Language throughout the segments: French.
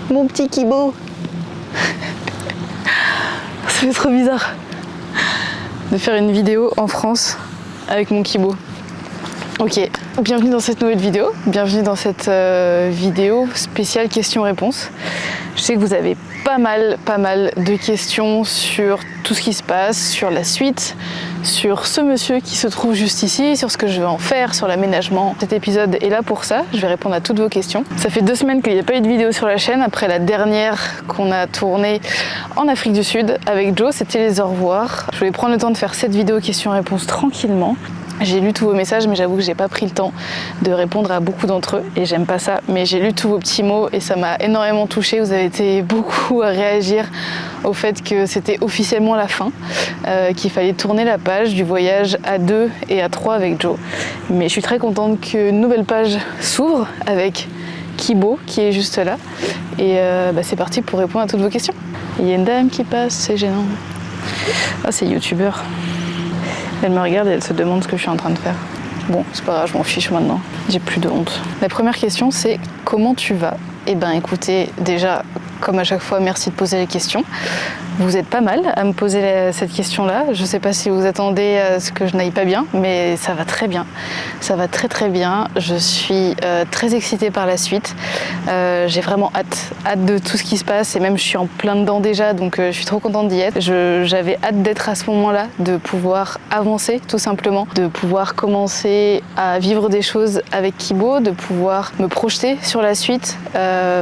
Mon petit Kibo. Ça fait trop bizarre de faire une vidéo en France avec mon Kibo. Ok, bienvenue dans cette nouvelle vidéo, bienvenue dans cette vidéo spéciale questions-réponses. Je sais que vous avez pas mal de questions sur tout ce qui se passe, sur la suite, sur ce monsieur qui se trouve juste ici, sur ce que je vais en faire, sur l'aménagement. Cet épisode est là pour ça, je vais répondre à toutes vos questions. Ça fait 2 semaines qu'il n'y a pas eu de vidéo sur la chaîne, après la dernière qu'on a tournée en Afrique du Sud avec Joe, c'était les au revoir. Je voulais prendre le temps de faire cette vidéo questions-réponses tranquillement. J'ai lu tous vos messages, mais j'avoue que j'ai pas pris le temps de répondre à beaucoup d'entre eux et j'aime pas ça. Mais j'ai lu tous vos petits mots et ça m'a énormément touchée. Vous avez été beaucoup à réagir au fait que c'était officiellement la fin, qu'il fallait tourner la page du voyage à 2 et à 3 avec Joe. Mais je suis très contente qu'une nouvelle page s'ouvre avec Kibo qui est juste là. Et c'est parti pour répondre à toutes vos questions. Il y a une dame qui passe, c'est gênant. Ah, c'est youtubeur. Elle me regarde et elle se demande ce que je suis en train de faire. Bon, c'est pas grave, je m'en fiche maintenant. J'ai plus de honte. La première question, c'est comment tu vas ? Eh ben écoutez, déjà, comme à chaque fois, merci de poser les questions. Vous êtes pas mal à me poser cette question-là. Je sais pas si vous attendez à ce que je n'aille pas bien, mais ça va très bien. Ça va très bien. Je suis très excitée par la suite. J'ai vraiment hâte de tout ce qui se passe et même je suis en plein dedans déjà, donc je suis trop contente d'y être. J'avais hâte d'être à ce moment-là, de pouvoir avancer tout simplement, de pouvoir commencer à vivre des choses avec Kibo, de pouvoir me projeter sur la suite,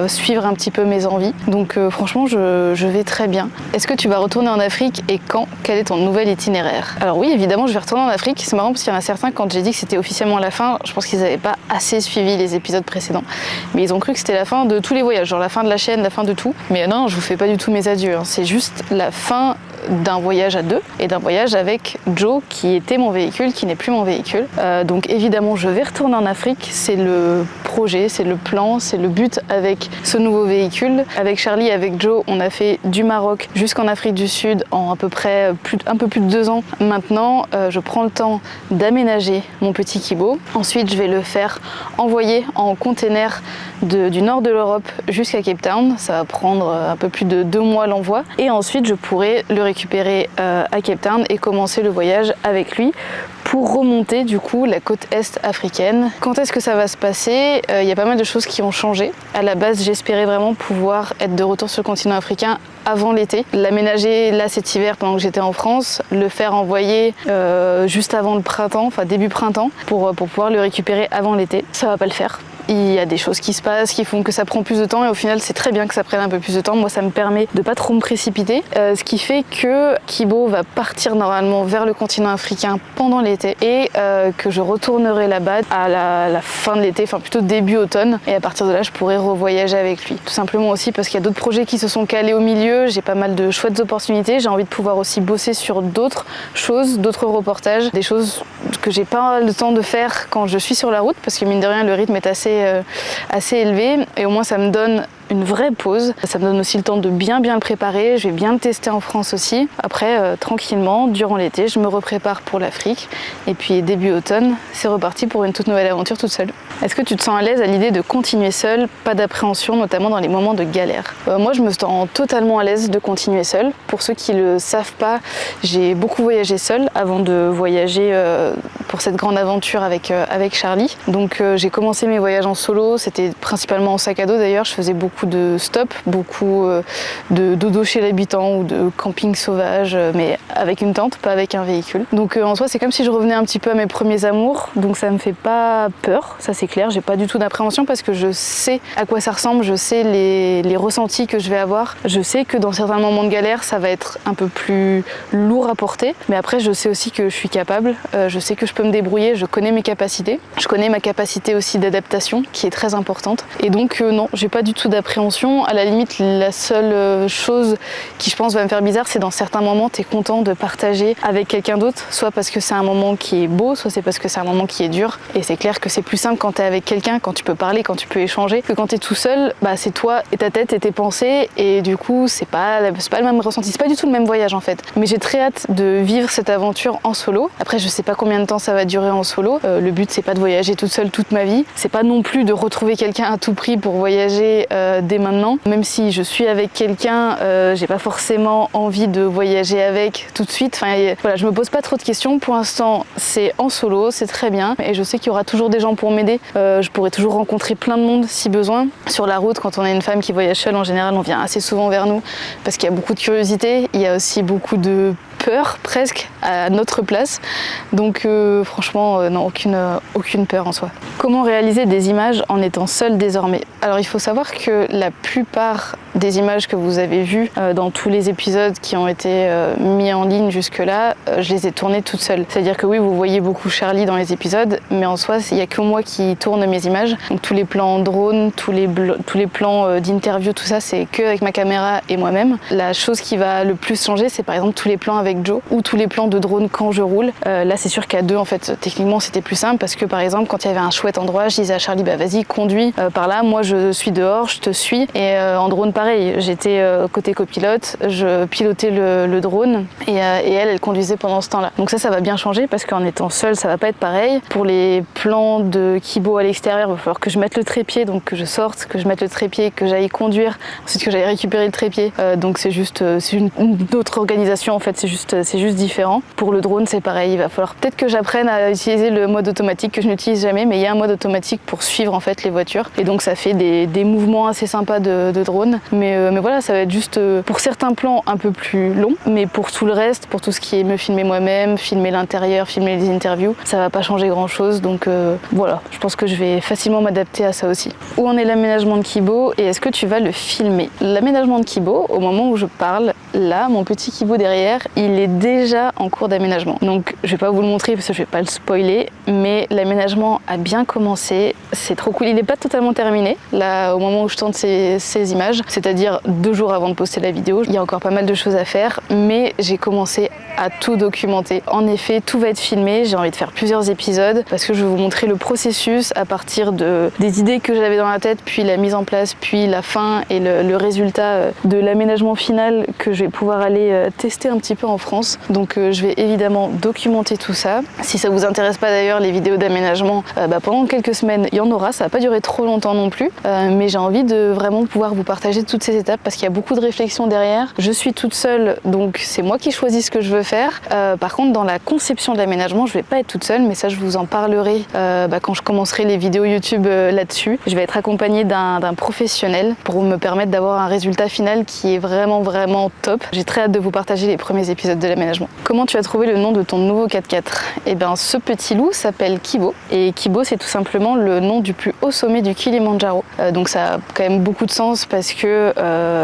suivre un petit peu mes envies. Donc franchement, je vais très bien. Est-ce que tu vas retourner en Afrique et quand ? Quel est ton nouvel itinéraire ? Alors oui, évidemment, je vais retourner en Afrique. C'est marrant parce qu'il y en a certains, quand j'ai dit que c'était officiellement la fin, je pense qu'ils n'avaient pas assez suivi les épisodes précédents. Mais ils ont cru que c'était la fin de tous les voyages, genre la fin de la chaîne, la fin de tout. Mais non, je vous fais pas du tout mes adieux. C'est juste la fin d'un voyage à 2 et d'un voyage avec Joe qui était mon véhicule, qui n'est plus mon véhicule. Donc évidemment, je vais retourner en Afrique. C'est le projet, c'est le plan, c'est le but avec ce nouveau véhicule. Avec Charlie et avec Joe, on a fait du Maroc jusqu'en Afrique du Sud en à peu près un peu plus de 2 ans. Maintenant, je prends le temps d'aménager mon petit Kibo. Ensuite, je vais le faire envoyer en container du nord de l'Europe jusqu'à Cape Town. Ça va prendre un peu plus de 2 mois l'envoi. Et ensuite, je pourrai le récupérer à Cape Town et commencer le voyage avec lui pour remonter du coup la côte est africaine. Quand est-ce que ça va se passer ? Il y a pas mal de choses qui ont changé. À la base, j'espérais vraiment pouvoir être de retour sur le continent africain avant l'été. L'aménager là cet hiver pendant que j'étais en France, le faire envoyer juste avant le printemps, enfin début printemps, pour pouvoir le récupérer avant l'été. Ça va pas le faire. Il y a des choses qui se passent qui font que ça prend plus de temps et au final c'est très bien que ça prenne un peu plus de temps. Moi ça me permet de pas trop me précipiter, ce qui fait que Kibo va partir normalement vers le continent africain pendant l'été et que je retournerai là-bas à la fin de l'été, enfin plutôt début automne, et à partir de là je pourrai revoyager avec lui. Tout simplement aussi parce qu'il y a d'autres projets qui se sont calés au milieu, j'ai pas mal de chouettes opportunités, j'ai envie de pouvoir aussi bosser sur d'autres choses, d'autres reportages, des choses que j'ai pas le temps de faire quand je suis sur la route parce que mine de rien le rythme est assez élevé et au moins ça me donne une vraie pause. Ça me donne aussi le temps de bien le préparer. Je vais bien le tester en France aussi. Après, tranquillement, durant l'été, je me reprépare pour l'Afrique. Et puis début automne, c'est reparti pour une toute nouvelle aventure toute seule. Est-ce que tu te sens à l'aise à l'idée de continuer seule, pas d'appréhension, notamment dans les moments de galère ? Moi, je me sens totalement à l'aise de continuer seule. Pour ceux qui le savent pas, j'ai beaucoup voyagé seule avant de voyager pour cette grande aventure avec Charlie. Donc j'ai commencé mes voyages en solo. C'était principalement en sac à dos d'ailleurs. Je faisais beaucoup de stop, beaucoup de dodo chez l'habitant ou de camping sauvage, mais avec une tente, pas avec un véhicule. Donc en soi, c'est comme si je revenais un petit peu à mes premiers amours, donc ça me fait pas peur, ça c'est clair, j'ai pas du tout d'appréhension parce que je sais à quoi ça ressemble, je sais les ressentis que je vais avoir, je sais que dans certains moments de galère, ça va être un peu plus lourd à porter, mais après je sais aussi que je suis capable, je sais que je peux me débrouiller, je connais mes capacités, je connais ma capacité aussi d'adaptation qui est très importante, et donc non, j'ai pas du tout d'appréhension d'appréhension. À la limite, la seule chose qui je pense va me faire bizarre, c'est dans certains moments, tu es content de partager avec quelqu'un d'autre, soit parce que c'est un moment qui est beau, soit c'est parce que c'est un moment qui est dur. Et c'est clair que c'est plus simple quand tu es avec quelqu'un, quand tu peux parler, quand tu peux échanger, que quand tu es tout seul, bah, c'est toi et ta tête et tes pensées. Et du coup, c'est pas le même ressenti, c'est pas du tout le même voyage en fait. Mais j'ai très hâte de vivre cette aventure en solo. Après, je sais pas combien de temps ça va durer en solo. Le but, c'est pas de voyager toute seule toute ma vie. C'est pas non plus de retrouver quelqu'un à tout prix pour voyager dès maintenant. Même si je suis avec quelqu'un, j'ai pas forcément envie de voyager avec tout de suite. Enfin, voilà, je me pose pas trop de questions. Pour l'instant, c'est en solo, c'est très bien. Et je sais qu'il y aura toujours des gens pour m'aider. Je pourrai toujours rencontrer plein de monde si besoin. Sur la route, quand on est une femme qui voyage seule, en général, on vient assez souvent vers nous parce qu'il y a beaucoup de curiosité. Il y a aussi beaucoup de peur presque à notre place, donc franchement non, aucune peur en soi. Comment réaliser des images en étant seule désormais? Alors il faut savoir que la plupart des images que vous avez vues dans tous les épisodes qui ont été mis en ligne jusque là, je les ai tournées toute seule. C'est à dire que oui, vous voyez beaucoup Charlie dans les épisodes, mais en soi il n'y a que moi qui tourne mes images, donc tous les plans en drone, tous les plans d'interview, tout ça c'est que avec ma caméra et moi-même. La chose qui va le plus changer, c'est par exemple tous les plans avec Joe ou tous les plans de drone quand je roule. Là c'est sûr qu'à deux en fait techniquement c'était plus simple parce que par exemple quand il y avait un chouette endroit, je disais à Charlie bah vas-y conduis par là, moi je suis dehors, je te suis. Et en drone pareil, j'étais côté copilote, je pilotais le drone et elle conduisait pendant ce temps-là. Donc ça va bien changer parce qu'en étant seule ça va pas être pareil. Pour les plans de Kibo à l'extérieur, il va falloir que je mette le trépied, donc que je sorte, que je mette le trépied, que j'aille conduire, ensuite que j'aille récupérer le trépied. Donc c'est juste c'est une autre organisation en fait, c'est juste différent. Pour le drone, c'est pareil. Il va falloir peut-être que j'apprenne à utiliser le mode automatique que je n'utilise jamais, mais il y a un mode automatique pour suivre en fait les voitures. Et donc ça fait des mouvements assez sympas de drone. Mais voilà, ça va être juste pour certains plans un peu plus long, mais pour tout le reste, pour tout ce qui est me filmer moi-même, filmer l'intérieur, filmer les interviews, ça va pas changer grand-chose. Donc voilà, je pense que je vais facilement m'adapter à ça aussi. Où en est l'aménagement de Kibo et est-ce que tu vas le filmer? L'aménagement de Kibo, au moment où je parle, là, mon petit Kibo derrière, il est déjà en cours d'aménagement. Donc je vais pas vous le montrer parce que je vais pas le spoiler, mais l'aménagement a bien commencé, c'est trop cool. Il n'est pas totalement terminé, là au moment où je tourne ces images, c'est-à-dire 2 jours avant de poster la vidéo. Il y a encore pas mal de choses à faire, mais j'ai commencé à tout documenter. En effet, tout va être filmé, j'ai envie de faire plusieurs épisodes parce que je vais vous montrer le processus à partir des idées que j'avais dans la tête, puis la mise en place, puis la fin et le résultat de l'aménagement final que je vais pouvoir aller tester un petit peu en France. Donc je vais évidemment documenter tout ça. Si ça vous intéresse pas d'ailleurs les vidéos d'aménagement, pendant quelques semaines il y en aura, ça va pas durer trop longtemps non plus, mais j'ai envie de vraiment pouvoir vous partager toutes ces étapes parce qu'il y a beaucoup de réflexion derrière. Je suis toute seule, donc c'est moi qui choisis ce que je veux faire. Par contre dans la conception de l'aménagement, je vais pas être toute seule, mais ça je vous en parlerai quand je commencerai les vidéos YouTube là-dessus. Je vais être accompagnée d'un professionnel pour me permettre d'avoir un résultat final qui est vraiment top. J'ai très hâte de vous partager les premiers épisodes de l'aménagement. Comment tu as trouvé le nom de ton nouveau 4x4? Eh bien ce petit loup s'appelle Kibo et Kibo c'est tout simplement le nom du plus haut sommet du Kilimandjaro. Donc ça a quand même beaucoup de sens parce que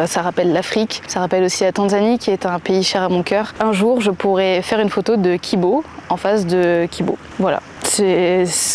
ça rappelle l'Afrique, ça rappelle aussi la Tanzanie qui est un pays cher à mon cœur. Un jour je pourrais faire une photo de Kibo en face de Kibo. Voilà.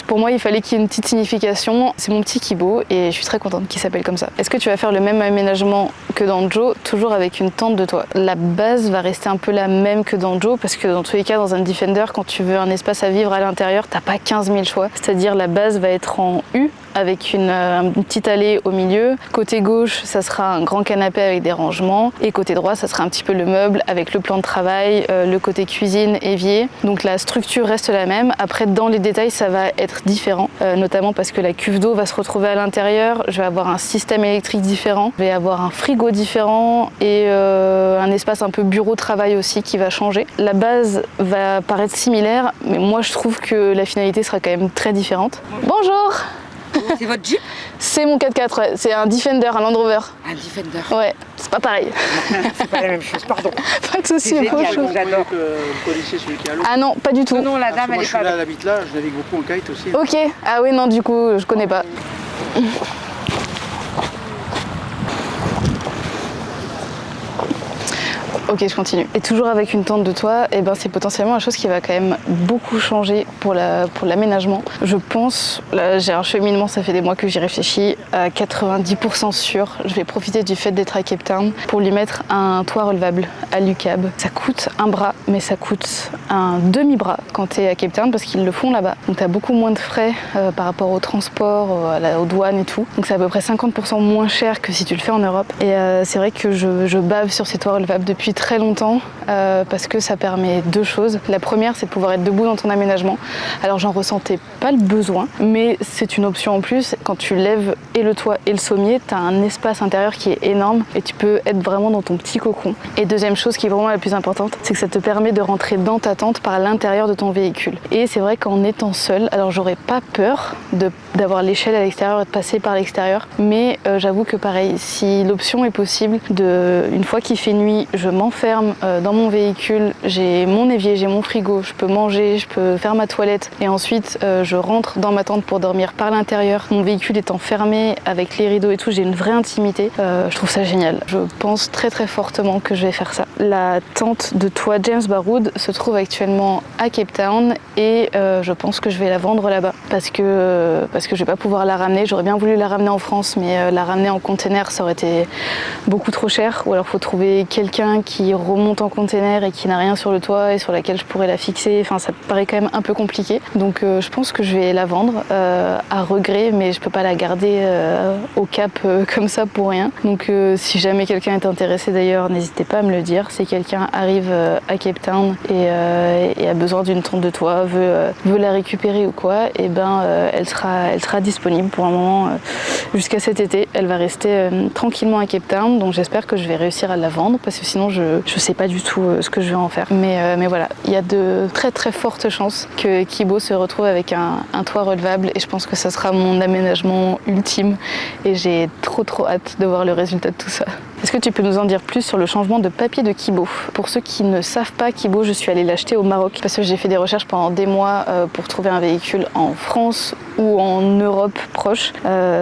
Pour moi, il fallait qu'il y ait une petite signification. C'est mon petit Kibo et je suis très contente qu'il s'appelle comme ça. Est-ce que tu vas faire le même aménagement que dans Joe, toujours avec une tente de toit? La base va rester un peu la même que dans Joe parce que dans tous les cas, dans un Defender, quand tu veux un espace à vivre à l'intérieur, t'as pas 15 000 choix. C'est-à-dire la base va être en U avec une petite allée au milieu. Côté gauche, ça sera un grand canapé avec des rangements et côté droit, ça sera un petit peu le meuble avec le plan de travail, le côté cuisine, évier. Donc la structure reste la même. Après, dans les détails, ça va être différent, notamment parce que la cuve d'eau va se retrouver à l'intérieur. Je vais avoir un système électrique différent, je vais avoir un frigo différent et un espace un peu bureau-travail aussi qui va changer. La base va paraître similaire, mais moi je trouve que la finalité sera quand même très différente. Bonjour! C'est votre Jeep? C'est mon 4x4, ouais. C'est un Defender, un Land Rover. Un Defender? Ouais, c'est pas pareil. C'est pas la même chose, pardon. Pas de soucis, C'est autre génial, chose. j'adore. Le policier, celui qui est à l'eau. Ah non, pas du tout. Non, la dame, Moi, elle je est suis pas là, là. elle habite là, je navigue beaucoup en kite aussi. Ok, ah oui, non, du coup, je connais pas. Ok, je continue. Et toujours avec une tente de toit, eh ben, c'est potentiellement la chose qui va quand même beaucoup changer pour l'aménagement. Je pense, là j'ai un cheminement, ça fait des mois que j'y réfléchis, à 90% sûr, je vais profiter du fait d'être à Cape Town pour lui mettre un toit relevable à l'UQAB. Ça coûte un bras, mais ça coûte un demi-bras quand tu es à Cape Town parce qu'ils le font là-bas. Donc tu as beaucoup moins de frais par rapport au transport, aux douanes et tout. Donc c'est à peu près 50% moins cher que si tu le fais en Europe. Et c'est vrai que je bave sur ces toits relevables depuis très longtemps parce que ça permet deux choses. La première, c'est de pouvoir être debout dans ton aménagement. Alors j'en ressentais pas le besoin, mais c'est une option en plus. Quand tu lèves et le toit et le sommier, tu as un espace intérieur qui est énorme et tu peux être vraiment dans ton petit cocon. Et deuxième chose qui est vraiment la plus importante, c'est que ça te permet de rentrer dans ta tente par l'intérieur de ton véhicule. Et c'est vrai qu'en étant seule, alors j'aurais pas peur d'avoir l'échelle à l'extérieur et de passer par l'extérieur, mais j'avoue que pareil, si l'option est possible, une fois qu'il fait nuit, je m'enferme dans mon véhicule, j'ai mon évier, j'ai mon frigo, je peux manger, je peux faire ma toilette et ensuite je rentre dans ma tente pour dormir par l'intérieur. Mon véhicule étant fermé avec les rideaux et tout, j'ai une vraie intimité. Je trouve ça génial. Je pense très très fortement que je vais faire ça. La tente de toit James Baroud se trouve actuellement à Cape Town et je pense que je vais la vendre là-bas parce que je vais pas pouvoir la ramener. J'aurais bien voulu la ramener en France, mais la ramener en container, ça aurait été beaucoup trop cher. Ou alors faut trouver quelqu'un qui remonte en container et qui n'a rien sur le toit et sur laquelle je pourrais la fixer. Enfin, ça paraît quand même un peu compliqué. Donc je pense que je vais la vendre à regret, mais je peux pas la garder au Cap comme ça pour rien. Donc si jamais quelqu'un est intéressé d'ailleurs, n'hésitez pas à me le dire. Si quelqu'un arrive à Cape Town et a besoin d'une tente de toit, veut la récupérer ou quoi, et ben elle sera disponible pour un moment jusqu'à cet été. Elle va rester tranquillement à Cape Town, donc j'espère que je vais réussir à la vendre parce que sinon je sais pas du tout ce que je vais en faire. Mais voilà, il y a de très très fortes chances que Kibo se retrouve avec un toit relevable et je pense que ça sera mon aménagement ultime et j'ai trop hâte de voir le résultat de tout ça. Est-ce que tu peux nous en dire plus sur le changement de papier de Kibo? Pour ceux qui ne savent pas, Kibo, je suis allée l'acheter au Maroc parce que j'ai fait des recherches pendant des mois pour trouver un véhicule en France ou en Europe proche.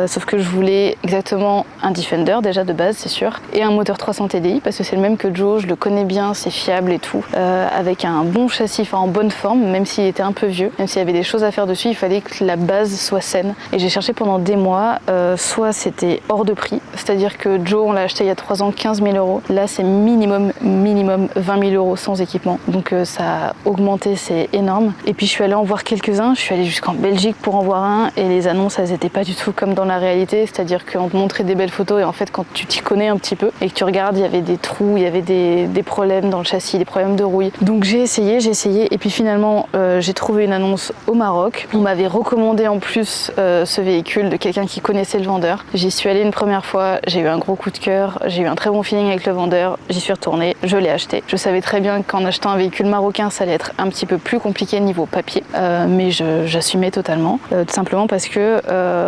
Sauf que je voulais exactement un Defender déjà de base, c'est sûr, et un moteur 300 TDI parce que c'est le même que Joe, je le connais bien, c'est fiable et tout, avec un bon châssis, enfin en bonne forme, même s'il était un peu vieux, même s'il y avait des choses à faire dessus, il fallait que la base soit saine. Et j'ai cherché pendant des mois, soit c'était hors de prix, c'est-à-dire que Joe, on l'a acheté il y a 3 ans, 15 000 €. Là, c'est minimum 20 000 € sans équipement. Donc ça a augmenté, c'est énorme. Et puis je suis allée en voir quelques-uns, je suis allée jusqu'en Belgique pour en voir un et les annonces, elles n'étaient pas du tout comme dans la réalité, c'est-à-dire qu'on te montrait des belles photos et en fait quand tu t'y connais un petit peu et que tu regardes, il y avait des trous, il y avait des problèmes dans le châssis, des problèmes de rouille. Donc j'ai essayé et puis finalement j'ai trouvé une annonce au Maroc. On m'avait recommandé en plus ce véhicule de quelqu'un qui connaissait le vendeur. J'y suis allée une première fois, j'ai eu un gros coup de cœur, j'ai eu un très bon feeling avec le vendeur, j'y suis retournée, je l'ai acheté. Je savais très bien qu'en achetant un véhicule marocain, ça allait être un petit peu plus compliqué niveau papier, mais j'assumais totalement, tout simplement parce que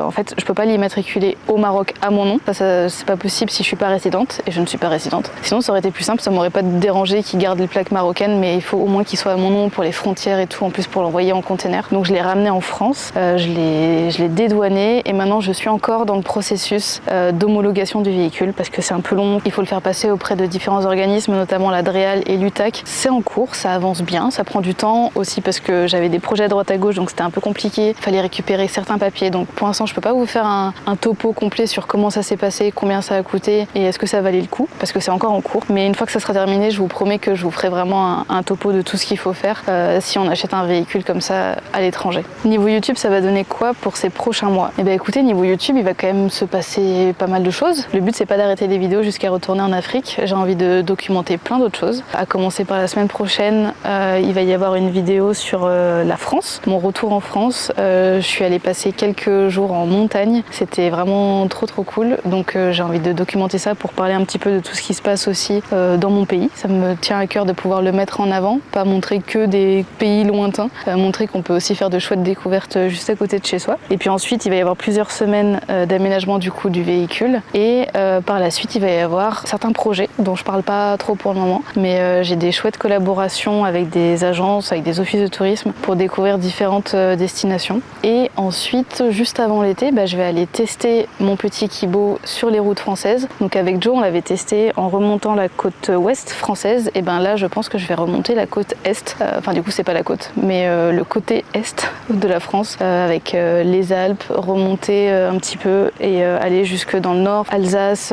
en fait, je peux pas l'immatriculer au Maroc à mon nom. Ça c'est pas possible si je suis pas résidente, et je ne suis pas résidente. Sinon, ça aurait été plus simple, ça m'aurait pas dérangé qu'ils gardent les plaques marocaines, mais il faut au moins qu'il soit à mon nom pour les frontières et tout, en plus pour l'envoyer en container. Donc je l'ai ramené en France, je l'ai dédouané, et maintenant je suis encore dans le processus d'homologation du véhicule, parce que c'est un peu long, il faut le faire passer auprès de différents organismes, notamment la DREAL et l'UTAC. C'est en cours, ça avance bien, ça prend du temps aussi parce que j'avais des projets à droite à gauche, donc c'était un peu compliqué, il fallait récupérer certains papiers, donc pour l'instant je peux pas vous faire un topo complet sur comment ça s'est passé, combien ça a coûté et est-ce que ça valait le coup, parce que c'est encore en cours, mais une fois que ça sera terminé, je vous promets que je vous ferai vraiment un topo de tout ce qu'il faut faire si on achète un véhicule comme ça à l'étranger. Niveau YouTube, ça va donner quoi pour ces prochains mois? Eh bien écoutez, niveau YouTube, il va quand même se passer pas mal de choses. Le but c'est pas d'arrêter les vidéos jusqu'à retourner en Afrique, j'ai envie de documenter plein d'autres choses. À commencer par la semaine prochaine, il va y avoir une vidéo sur la France, mon retour en France. Je suis allée passer quelques jours en montagne, c'était vraiment trop cool, donc j'ai envie de documenter ça pour parler un petit peu de tout ce qui se passe aussi dans mon pays. Ça me tient à cœur de pouvoir le mettre en avant, pas montrer que des pays lointains, montrer qu'on peut aussi faire de chouettes découvertes juste à côté de chez soi. Et puis ensuite, il va y avoir plusieurs semaines d'aménagement du coup du véhicule, et par la suite, il va y va y avoir certains projets dont je parle pas trop pour le moment, mais j'ai des chouettes collaborations avec des agences, avec des offices de tourisme pour découvrir différentes destinations. Et ensuite, juste avant l'été, je vais aller tester mon petit Kibo sur les routes françaises. Donc avec Joe, on l'avait testé en remontant la côte ouest française, et là je pense que je vais remonter la côte est, enfin du coup c'est pas la côte, mais le côté est de la France, avec les Alpes, remonter un petit peu et aller jusque dans le nord, Alsace,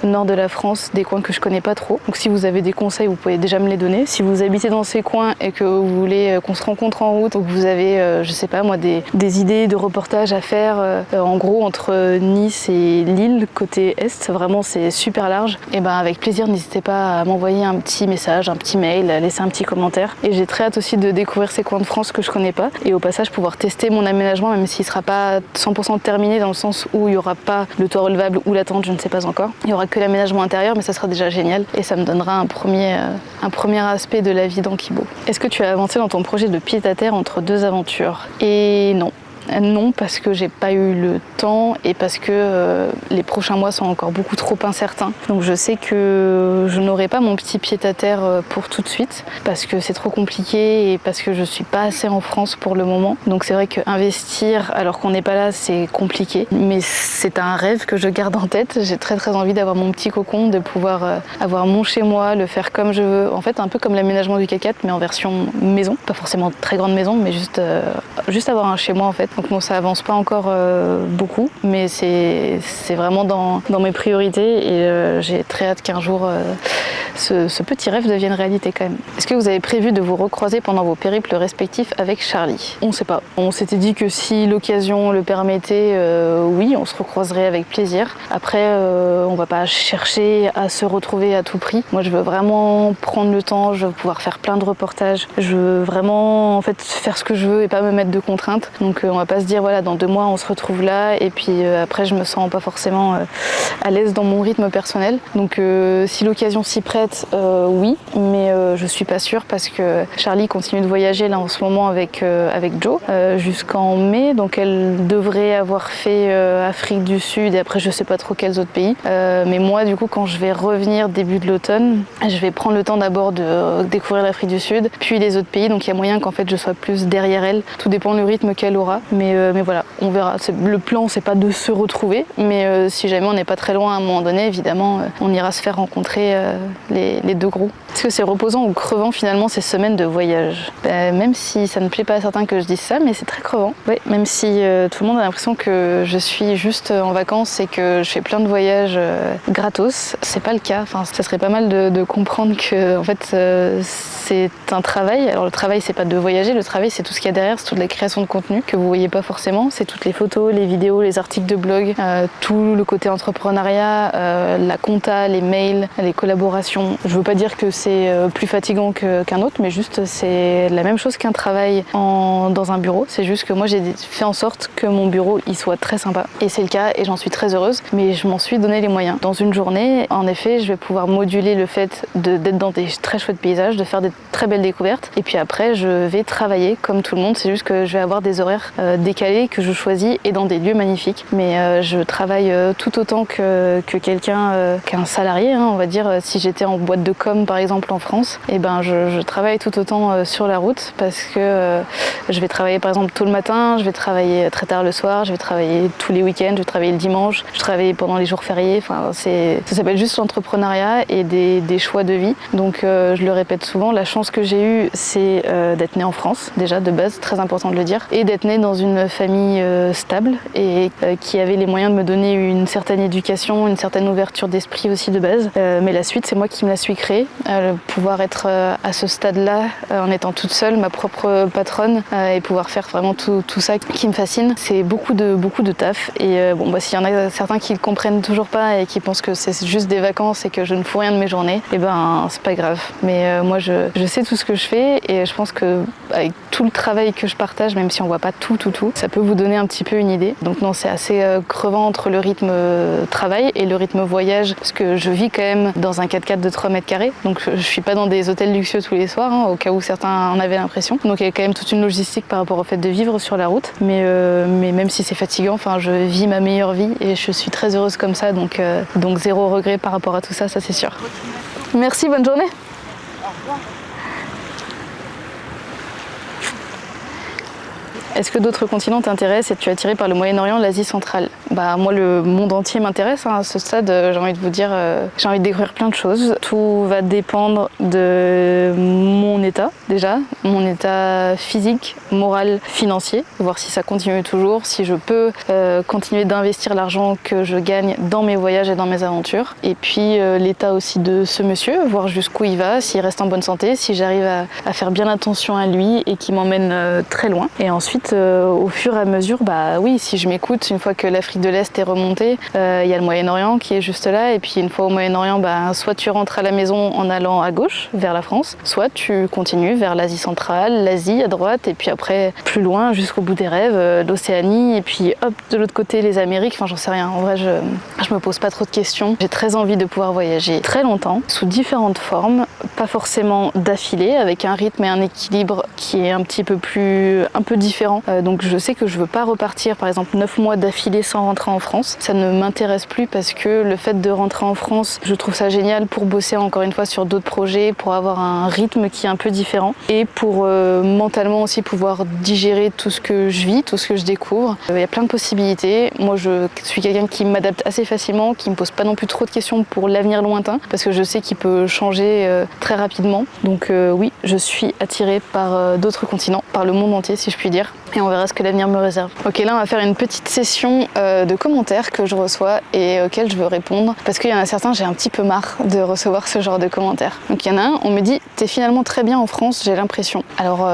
nord de la France, des coins que je connais pas trop. Donc si vous avez des conseils, vous pouvez déjà me les donner. Si vous habitez dans ces coins et que vous voulez qu'on se rencontre en route, ou que vous avez, je sais pas moi, des idées de reportages à faire, en gros entre Nice et Lille, côté est, vraiment c'est super large, et avec plaisir, n'hésitez pas à m'envoyer un petit message, un petit mail, à laisser un petit commentaire. Et j'ai très hâte aussi de découvrir ces coins de France que je connais pas, et au passage pouvoir tester mon aménagement, même s'il sera pas 100% terminé, dans le sens où il y aura pas le toit relevable ou la tente, je ne sais pas encore. Il y aura que l'aménagement intérieur, mais ça sera déjà génial, et ça me donnera un premier aspect de la vie dans Kibo. Est-ce que tu as avancé dans ton projet de pied-à-terre entre deux aventures? Et non. Non, parce que j'ai pas eu le temps et parce que les prochains mois sont encore beaucoup trop incertains. Donc je sais que je n'aurai pas mon petit pied-à-terre pour tout de suite, parce que c'est trop compliqué et parce que je suis pas assez en France pour le moment. Donc c'est vrai qu'investir alors qu'on n'est pas là, c'est compliqué. Mais c'est un rêve que je garde en tête. J'ai très très envie d'avoir mon petit cocon, de pouvoir avoir mon chez-moi, le faire comme je veux. En fait, un peu comme l'aménagement du K4, mais en version maison. Pas forcément très grande maison, mais juste avoir un chez-moi en fait. Donc bon, ça avance pas encore beaucoup, mais c'est vraiment dans mes priorités, et j'ai très hâte qu'un jour ce petit rêve devienne réalité quand même. Est-ce que vous avez prévu de vous recroiser pendant vos périples respectifs avec Charlie? On sait pas. On s'était dit que si l'occasion le permettait, oui, on se recroiserait avec plaisir. Après, on va pas chercher à se retrouver à tout prix. Moi, je veux vraiment prendre le temps, je veux pouvoir faire plein de reportages. Je veux vraiment en fait faire ce que je veux et pas me mettre de contraintes. Donc on va pas se dire voilà, dans 2 mois on se retrouve là, et puis après je me sens pas forcément à l'aise dans mon rythme personnel. Donc si l'occasion s'y prête, oui, mais je suis pas sûre, parce que Charlie continue de voyager là en ce moment avec Joe jusqu'en mai, donc elle devrait avoir fait Afrique du Sud, et après je sais pas trop quels autres pays. Mais moi du coup, quand je vais revenir début de l'automne, je vais prendre le temps d'abord de découvrir l'Afrique du Sud, puis les autres pays, donc il y a moyen qu'en fait je sois plus derrière elle. Tout dépend du rythme qu'elle aura, mais voilà, on verra. Le plan, c'est pas de se retrouver, mais si jamais on n'est pas très loin à un moment donné, évidemment, on ira se faire rencontrer les deux gros. Est-ce que c'est reposant ou crevant finalement ces semaines de voyage? Même si ça ne plaît pas à certains que je dise ça, mais c'est très crevant. Oui, même si tout le monde a l'impression que je suis juste en vacances et que je fais plein de voyages gratos, c'est pas le cas. Enfin, ça serait pas mal de comprendre que en fait c'est un travail. Alors le travail, c'est pas de voyager, le travail c'est tout ce qu'il y a derrière, c'est toute la création de contenu que vous voyez pas forcément, c'est toutes les photos, les vidéos, les articles de blog, tout le côté entrepreneuriat, la compta, les mails, les collaborations. Je veux pas dire que c'est plus fatigant qu'un autre, mais juste c'est la même chose qu'un travail dans un bureau. C'est juste que moi j'ai fait en sorte que mon bureau il soit très sympa, et c'est le cas, et j'en suis très heureuse, mais je m'en suis donné les moyens. Dans une journée, en effet, je vais pouvoir moduler le fait d'être dans des très chouettes paysages, de faire des très belles découvertes, et puis après je vais travailler comme tout le monde. C'est juste que je vais avoir des horaires décalés que je choisis, et dans des lieux magnifiques, mais je travaille tout autant que qu'un salarié, hein, on va dire. Si j'étais en boîte de com par exemple en France, et ben je travaille tout autant sur la route, parce que je vais travailler par exemple tôt le matin, je vais travailler très tard le soir, je vais travailler tous les week-ends, je vais travailler le dimanche, je travaille pendant les jours fériés. Enfin, ça s'appelle juste l'entrepreneuriat et des choix de vie. Donc je le répète souvent, la chance que j'ai eue, c'est d'être née en France, déjà de base, très important de le dire, et d'être née dans une famille stable et qui avait les moyens de me donner une certaine éducation, une certaine ouverture d'esprit aussi de base. Mais la suite, c'est moi qui me la suis créée. Pouvoir être à ce stade-là, en étant toute seule, ma propre patronne, et pouvoir faire vraiment tout ça qui me fascine, c'est beaucoup de taf. Et s'il y en a certains qui ne comprennent toujours pas et qui pensent que c'est juste des vacances et que je ne fous rien de mes journées, et ben c'est pas grave. Mais moi je sais tout ce que je fais, et je pense que avec tout le travail que je partage, même si on voit pas tout, ça peut vous donner un petit peu une idée. Donc non, c'est assez crevant entre le rythme travail et le rythme voyage, parce que je vis quand même dans un 4x4 de de 3 mètres carrés, donc je suis pas dans des hôtels luxueux tous les soirs, hein, au cas où certains en avaient l'impression. Donc il y a quand même toute une logistique par rapport au fait de vivre sur la route, mais même si c'est fatigant, enfin je vis ma meilleure vie et je suis très heureuse comme ça, donc zéro regret par rapport à tout ça, ça c'est sûr. Merci, bonne journée. Au revoir. Est-ce que d'autres continents t'intéressent? Es-tu attiré par le Moyen-Orient, l'Asie centrale? Bah moi le monde entier m'intéresse, hein. À ce stade j'ai envie de vous dire, j'ai envie de découvrir plein de choses. Tout va dépendre de mon état déjà, mon état physique, moral, financier, voir si ça continue toujours, si je peux continuer d'investir l'argent que je gagne dans mes voyages et dans mes aventures. Et puis l'état aussi de ce monsieur, voir jusqu'où il va, s'il reste en bonne santé, si j'arrive à faire bien attention à lui et qu'il m'emmène très loin. Et ensuite au fur et à mesure, bah oui, si je m'écoute, une fois que l'Afrique de l'Est est remontée, il y a le Moyen-Orient qui est juste là, et puis une fois au Moyen-Orient, bah, soit tu rentres à la maison en allant à gauche vers la France, soit tu continues vers l'Asie centrale, l'Asie à droite, et puis après plus loin jusqu'au bout des rêves, l'Océanie, et puis hop de l'autre côté les Amériques. Enfin j'en sais rien, en vrai je me pose pas trop de questions. J'ai très envie de pouvoir voyager très longtemps, sous différentes formes, pas forcément d'affilée, avec un rythme et un équilibre qui est un peu différent. Donc je sais que je veux pas repartir par exemple 9 mois d'affilée sans rentrer en France. Ça ne m'intéresse plus parce que le fait de rentrer en France, je trouve ça génial pour bosser encore une fois sur d'autres projets, pour avoir un rythme qui est un peu différent et pour mentalement aussi pouvoir digérer tout ce que je vis, tout ce que je découvre. Il y a plein de possibilités. Moi je suis quelqu'un qui m'adapte assez facilement, qui me pose pas non plus trop de questions pour l'avenir lointain parce que je sais qu'il peut changer très rapidement. Donc oui, je suis attirée par d'autres continents, par le monde entier si je puis dire. Et on verra ce que l'avenir me réserve. Ok, là on va faire une petite session de commentaires que je reçois et auxquels je veux répondre parce qu'il y en a certains, j'ai un petit peu marre de recevoir ce genre de commentaires. Donc il y en a un, on me dit « T'es finalement très bien en France, j'ai l'impression ». Alors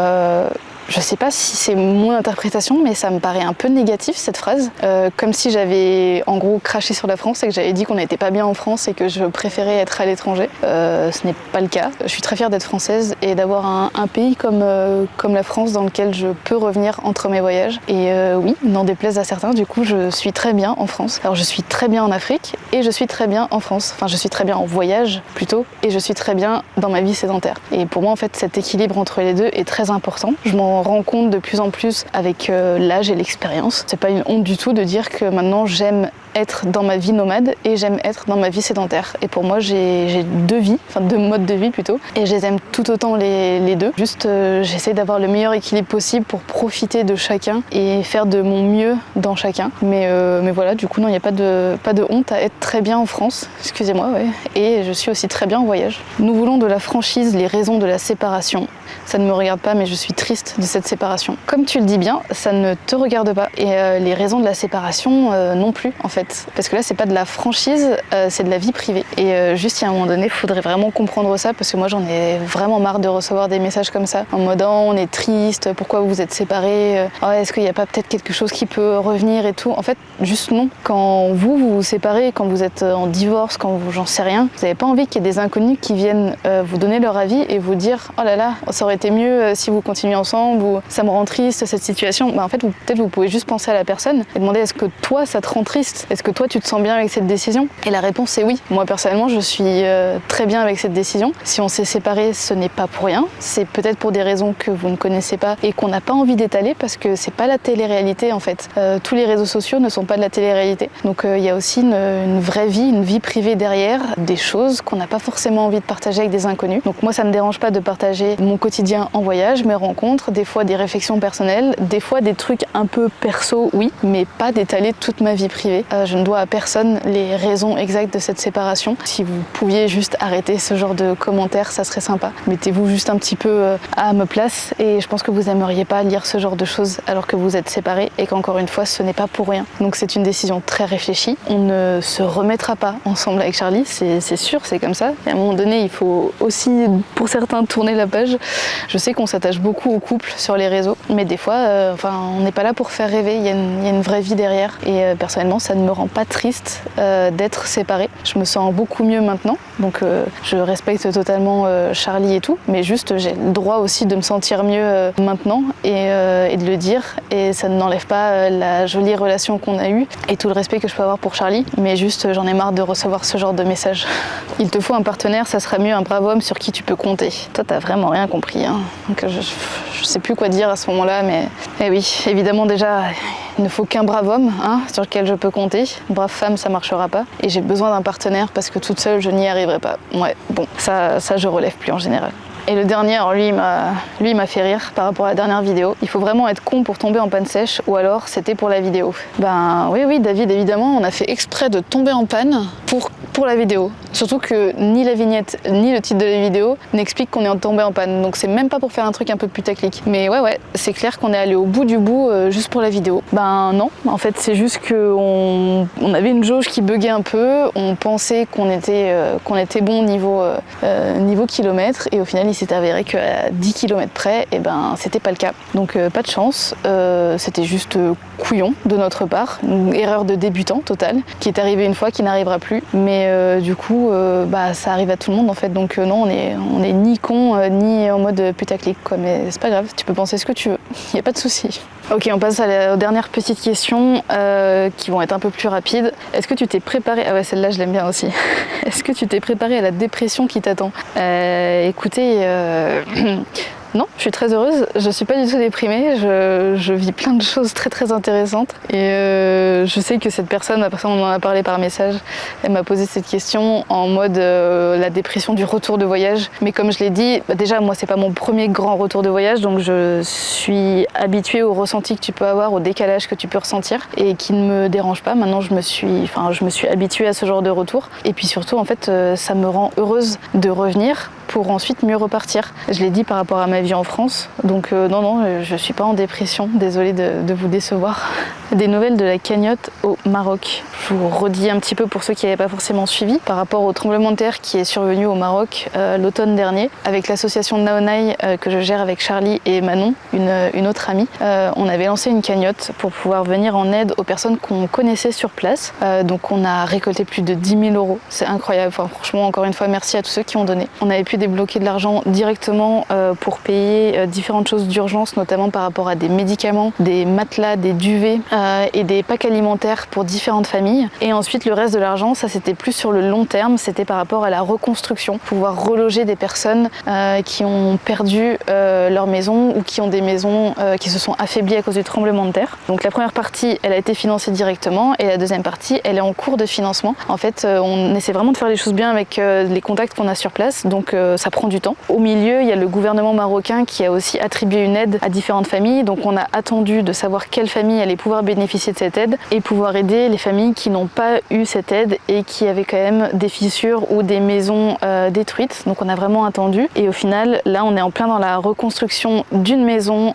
je sais pas si c'est mon interprétation, mais ça me paraît un peu négatif cette phrase. Comme si j'avais en gros craché sur la France et que j'avais dit qu'on n'était pas bien en France et que je préférais être à l'étranger. Ce n'est pas le cas. Je suis très fière d'être française et d'avoir un pays comme la France dans lequel je peux revenir entre mes voyages. Et oui, n'en déplaise à certains, du coup je suis très bien en France. Alors je suis très bien en Afrique et je suis très bien en France. Enfin je suis très bien en voyage plutôt et je suis très bien dans ma vie sédentaire. Et pour moi en fait cet équilibre entre les deux est très important. Je m'en rends compte de plus en plus avec l'âge et l'expérience. C'est pas une honte du tout de dire que maintenant j'aime être dans ma vie nomade et j'aime être dans ma vie sédentaire. Et pour moi, j'ai deux vies, enfin deux modes de vie plutôt, et je les aime tout autant les deux. Juste, j'essaie d'avoir le meilleur équilibre possible pour profiter de chacun et faire de mon mieux dans chacun. Mais voilà, du coup, non, il n'y a pas de honte à être très bien en France, excusez-moi, ouais. Et je suis aussi très bien en voyage. Nous voulons de la franchise, les raisons de la séparation. Ça ne me regarde pas, mais je suis triste de cette séparation. Comme tu le dis bien, ça ne te regarde pas. Et les raisons de la séparation non plus, en fait. Parce que là, c'est pas de la franchise, c'est de la vie privée. Et juste, il y a un moment donné, il faudrait vraiment comprendre ça, parce que moi, j'en ai vraiment marre de recevoir des messages comme ça, en mode « Oh, on est triste, pourquoi vous êtes séparés oh, est-ce qu'il n'y a pas peut-être quelque chose qui peut revenir et tout ?» En fait, juste non. Quand vous vous séparez, quand vous êtes en divorce, quand vous, j'en sais rien, vous n'avez pas envie qu'il y ait des inconnus qui viennent vous donner leur avis et vous dire « Oh là là, ça aurait été mieux si vous continuez ensemble » ou « Ça me rend triste cette situation ». Bah, en fait, peut-être vous pouvez juste penser à la personne et demander « Est-ce que toi, ça te rend triste ? Est-ce que toi, tu te sens bien avec cette décision ?» Et la réponse est oui. Moi, personnellement, je suis très bien avec cette décision. Si on s'est séparés, ce n'est pas pour rien. C'est peut-être pour des raisons que vous ne connaissez pas et qu'on n'a pas envie d'étaler parce que c'est pas la télé-réalité en fait. Tous les réseaux sociaux ne sont pas de la télé-réalité. Donc il y a aussi une vraie vie, une vie privée derrière, des choses qu'on n'a pas forcément envie de partager avec des inconnus. Donc moi, ça me dérange pas de partager mon quotidien en voyage, mes rencontres, des fois des réflexions personnelles, des fois des trucs un peu perso, oui, mais pas d'étaler toute ma vie privée. Je ne dois à personne les raisons exactes de cette séparation. Si vous pouviez juste arrêter ce genre de commentaires, ça serait sympa. Mettez-vous juste un petit peu à ma place et je pense que vous aimeriez pas lire ce genre de choses alors que vous êtes séparés et qu'encore une fois, ce n'est pas pour rien. Donc c'est une décision très réfléchie. On ne se remettra pas ensemble avec Charlie, c'est sûr, c'est comme ça. Et à un moment donné, il faut aussi, pour certains, tourner la page. Je sais qu'on s'attache beaucoup au couple sur les réseaux. Mais des fois, on n'est pas là pour faire rêver, il y a une vraie vie derrière. Et personnellement, ça ne me rend pas triste d'être séparée. Je me sens beaucoup mieux maintenant, donc je respecte totalement Charlie et tout, mais juste j'ai le droit aussi de me sentir mieux maintenant et de le dire. Et ça n'enlève pas la jolie relation qu'on a eue et tout le respect que je peux avoir pour Charlie, mais juste j'en ai marre de recevoir ce genre de messages. Il te faut un partenaire, ça sera mieux un brave homme sur qui tu peux compter. Toi, t'as vraiment rien compris, hein. Donc je sais plus quoi dire à ce moment-là, mais oui, évidemment déjà, il ne faut qu'un brave homme, hein, sur lequel je peux compter. Une brave femme, ça marchera pas. Et j'ai besoin d'un partenaire parce que toute seule, je n'y arriverai pas. Ouais, bon, ça je relève plus en général. Et le dernier, alors lui, il m'a fait rire par rapport à la dernière vidéo. Il faut vraiment être con pour tomber en panne sèche, ou alors c'était pour la vidéo. Ben oui, David, évidemment, on a fait exprès de tomber en panne pour la vidéo. Surtout que ni la vignette, ni le titre de la vidéo n'expliquent qu'on est tombé en panne. Donc c'est même pas pour faire un truc un peu putaclic. Mais ouais, c'est clair qu'on est allé au bout du bout juste pour la vidéo. Ben non, en fait c'est juste qu'on avait une jauge qui buguait un peu. On pensait qu'on était bon niveau kilomètres, et au final il s'est avéré qu'à 10 km près, et ben c'était pas le cas. Donc pas de chance, c'était juste couillon de notre part, une erreur de débutant totale, qui est arrivée une fois, qui n'arrivera plus. Mais du coup, ça arrive à tout le monde en fait. Donc non, on est ni con ni en mode putaclic quoi. Mais c'est pas grave, tu peux penser ce que tu veux, y a pas de souci. Ok, on passe aux dernières petites questions qui vont être un peu plus rapides. Est-ce que tu t'es préparé? Ah ouais, celle-là je l'aime bien aussi. Est-ce que tu t'es préparé à la dépression qui t'attend? Écoutez, non, je suis très heureuse, je suis pas du tout déprimée, je vis plein de choses très très intéressantes et je sais que cette personne, la personne on en a parlé par message, elle m'a posé cette question en mode la dépression du retour de voyage, mais comme je l'ai dit, déjà moi c'est pas mon premier grand retour de voyage, donc je suis habituée au ressenti que tu peux avoir, au décalage que tu peux ressentir et qui ne me dérange pas. Maintenant je me suis habituée à ce genre de retour et puis surtout en fait ça me rend heureuse de revenir pour ensuite mieux repartir. Je l'ai dit par rapport à ma vie en France, donc non, je suis pas en dépression, désolée de vous décevoir. Des nouvelles de la cagnotte au Maroc. Je vous redis un petit peu pour ceux qui n'avaient pas forcément suivi, par rapport au tremblement de terre qui est survenu au Maroc l'automne dernier, avec l'association Naonai que je gère avec Charlie et Manon, une autre amie. On avait lancé une cagnotte pour pouvoir venir en aide aux personnes qu'on connaissait sur place. Donc on a récolté plus de 10 000 €. C'est incroyable, enfin, franchement encore une fois merci à tous ceux qui ont donné. On avait pu débloquer de l'argent directement pour payer différentes choses d'urgence, notamment par rapport à des médicaments, des matelas, des duvets et des packs alimentaires pour différentes familles. Et ensuite le reste de l'argent, ça c'était plus sur le long terme, c'était par rapport à la reconstruction, pouvoir reloger des personnes qui ont perdu leur maison ou qui ont des maisons qui se sont affaiblies à cause du tremblement de terre. Donc la première partie elle a été financée directement et la deuxième partie elle est en cours de financement. En fait on essaie vraiment de faire les choses bien avec les contacts qu'on a sur place, donc ça prend du temps. Au milieu il y a le gouvernement marocain qui a aussi attribué une aide à différentes familles, donc on a attendu de savoir quelle famille allait pouvoir bénéficier de cette aide et pouvoir aider les familles qui n'ont pas eu cette aide et qui avaient quand même des fissures ou des maisons détruites. Donc on a vraiment attendu et au final là on est en plein dans la reconstruction d'une maison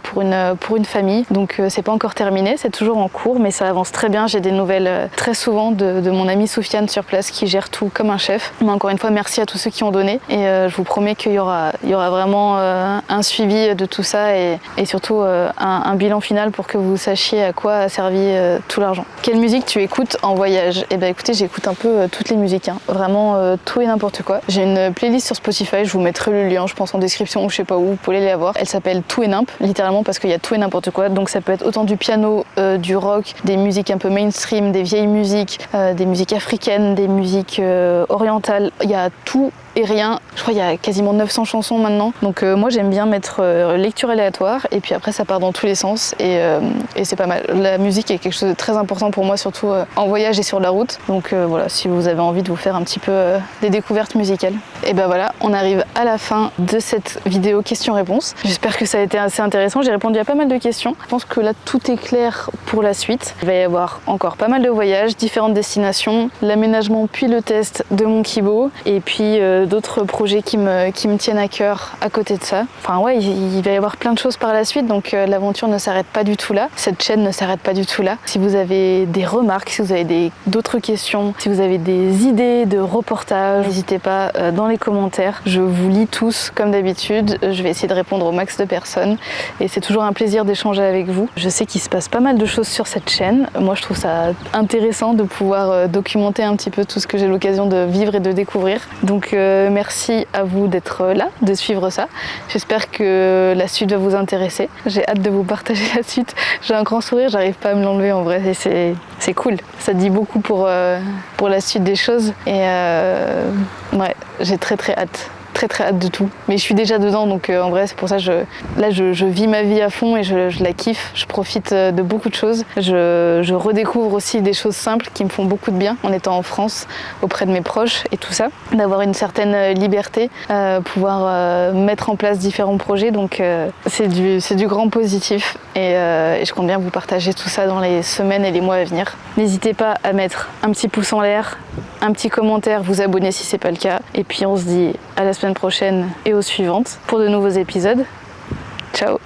pour une famille, donc c'est pas encore terminé, c'est toujours en cours mais ça avance très bien. J'ai des nouvelles très souvent de mon amie Soufiane sur place qui gère tout comme un chef. Mais encore une fois merci à tous ceux qui ont donné et je vous promets qu'il y aura vraiment un suivi de tout ça et surtout un bilan final pour que vous sachiez à quoi a servi tout l'argent. Quelle musique tu écoutes en voyage? Eh ben écoutez, j'écoute un peu toutes les musiques, hein. Vraiment tout et n'importe quoi. J'ai une playlist sur Spotify, je vous mettrai le lien je pense en description ou je sais pas où, vous pouvez aller la voir. Elle s'appelle Tout et Nimp, littéralement parce qu'il y a tout et n'importe quoi, donc ça peut être autant du piano, du rock, des musiques un peu mainstream, des vieilles musiques, des musiques africaines, des musiques orientales, il y a tout et rien. Je crois qu'il y a quasiment 900 chansons maintenant. Donc moi j'aime bien mettre lecture aléatoire et puis après ça part dans tous les sens et c'est pas mal. La musique est quelque chose de très important pour moi, surtout en voyage et sur la route. Donc voilà, si vous avez envie de vous faire un petit peu des découvertes musicales. Et ben voilà, on arrive à la fin de cette vidéo questions-réponses. J'espère que ça a été assez intéressant. J'ai répondu à pas mal de questions. Je pense que là tout est clair pour la suite. Il va y avoir encore pas mal de voyages, différentes destinations, l'aménagement puis le test de mon Kibo et puis d'autres projets qui me tiennent à cœur à côté de ça. Enfin ouais, il va y avoir plein de choses par la suite, donc l'aventure ne s'arrête pas du tout là. Cette chaîne ne s'arrête pas du tout là. Si vous avez des remarques, si vous avez d'autres questions, si vous avez des idées de reportages, n'hésitez pas dans les commentaires. Je vous lis tous comme d'habitude. Je vais essayer de répondre au max de personnes et c'est toujours un plaisir d'échanger avec vous. Je sais qu'il se passe pas mal de choses sur cette chaîne. Moi, je trouve ça intéressant de pouvoir documenter un petit peu tout ce que j'ai l'occasion de vivre et de découvrir. Donc merci à vous d'être là, de suivre ça. J'espère que la suite va vous intéresser. J'ai hâte de vous partager la suite. J'ai un grand sourire, j'arrive pas à me l'enlever en vrai. Et c'est cool. Ça dit beaucoup pour la suite des choses. Et ouais, j'ai très hâte. Très hâte de tout, mais je suis déjà dedans, donc en vrai c'est pour ça je vis ma vie à fond et je la kiffe, je profite de beaucoup de choses, je redécouvre aussi des choses simples qui me font beaucoup de bien en étant en France auprès de mes proches et tout ça, d'avoir une certaine liberté, pouvoir mettre en place différents projets, donc c'est du grand positif et je compte bien vous partager tout ça dans les semaines et les mois à venir. N'hésitez pas à mettre un petit pouce en l'air, un petit commentaire, vous abonner si c'est pas le cas, et puis on se dit à la semaine prochaine et aux suivantes pour de nouveaux épisodes. Ciao!